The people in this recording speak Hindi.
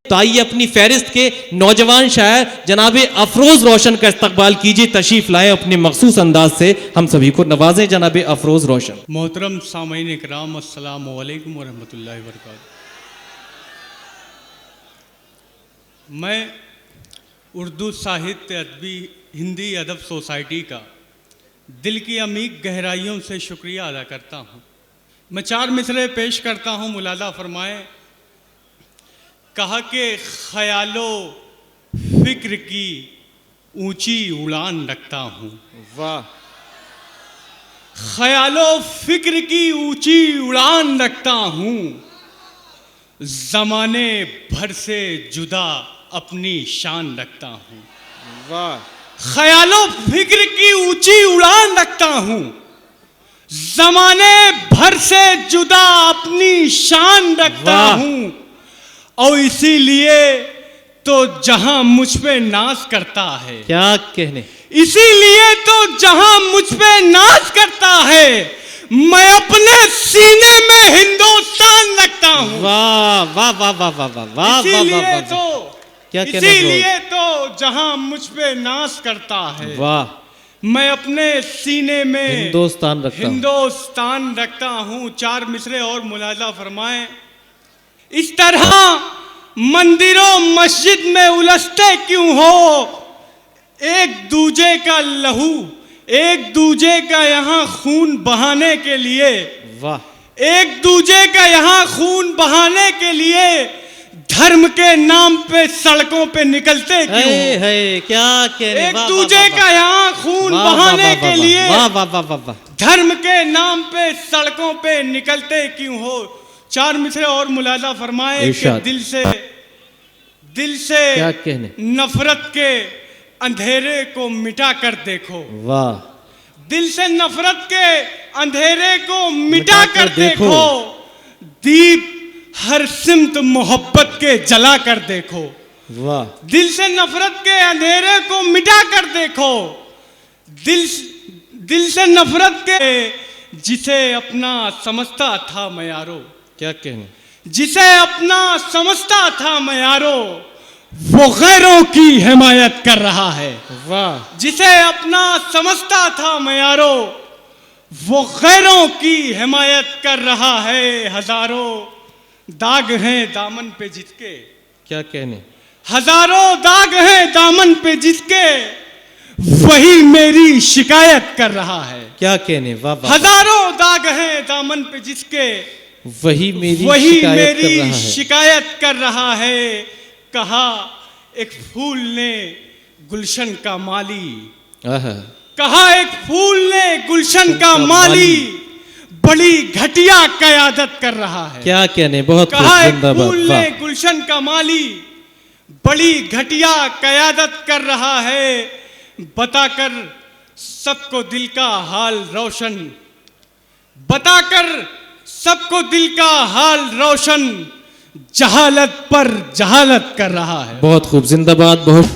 तो आइए अपनी फहरिस्त के नौजवान शायर जनाब अफरोज रोशन का इस्तकबाल कीजिए, तशरीफ लाएं अपने मखसूस अंदाज से हम सभी को नवाजें जनाब अफरोज रोशन। मोहतरम सामीन इकराम, अस्सलामु अलैकुम वरहमतुल्लाहि वबरकातुहू। मैं उर्दू साहित्य अदबी हिंदी अदब सोसाइटी का दिल की अमीक गहराइयों से शुक्रिया अदा करता हूँ। मैं 4 मिसरे पेश करता हूँ, मुलादा फरमाएं। कहा कि ख्यालो फिक्र की ऊंची उड़ान रखता हूँ। वाह। ख्यालो फिक्र की ऊंची उड़ान रखता हूँ, ज़माने भर से जुदा अपनी शान रखता हूँ। वाह। ख्यालो फिक्र की ऊंची उड़ान रखता हूँ, ज़माने भर से जुदा अपनी शान रखता हूँ। और इसीलिए तो जहां मुझ पे नाज करता है, क्या कहने, इसीलिए तो जहां मुझ पे नाज करता है, मैं अपने सीने में हिंदुस्तान रखता हूं। वाह वाह वाह वाह वाह वाह वाह। इसीलिए तो क्या कहने, इसीलिए तो जहां मुझ पे नाज करता है, वाह, मैं अपने सीने में हिंदुस्तान रखता हूं। 4 मिसरे और मुलाजा फरमाएं। इस तरह मंदिरों मस्जिद में उलझते क्यों हो, एक दूजे का लहू, एक दूजे का यहाँ खून बहाने के लिए, वाह, एक दूजे का यहाँ खून बहाने के लिए धर्म के नाम पे सड़कों पे निकलते क्यों है, क्या कहने, एक दूजे का यहाँ खून बहाने के लिए धर्म के नाम पे सड़कों पे निकलते क्यों हो। 4 मिसरे और मुलाजा फरमाए कि दिल से क्या कहने, नफरत के अंधेरे को मिटा कर देखो। वाह। दिल से नफरत के अंधेरे को मिटा कर देखो, दीप हर सिमत मोहब्बत के जला कर देखो। वाह। दिल से नफरत के अंधेरे को मिटा कर देखो, दिल से नफरत के जिसे अपना समझता था मैं यारो, क्या कहने, जिसे अपना समझता था मैं यारो, वो गैरों की हिमायत कर रहा है। वाह। जिसे अपना समझता था मैं यारो, वो गैरों की हिमायत कर रहा है। हजारों दाग हैं दामन पे जिसके, क्या कहने, हजारों दाग हैं दामन पे जिसके, वही मेरी शिकायत कर रहा है। क्या कहने, वाह वाह। हजारों दाग हैं दामन पे जिसके, वही मेरी शिकायत कर रहा है। कहा एक फूल ने गुलशन का माली, कहा एक फूल ने गुलशन का माली बड़ी घटिया कयादत कर रहा है। क्या कहने, बहुत कहा एक फूल ने गुलशन का माली बड़ी घटिया कयादत कर रहा है। बताकर सबको दिल का हाल रोशन, बताकर सबको दिल का हाल रोशन, जहालत पर जहालत कर रहा है। बहुत खूब, जिंदाबाद। बहुत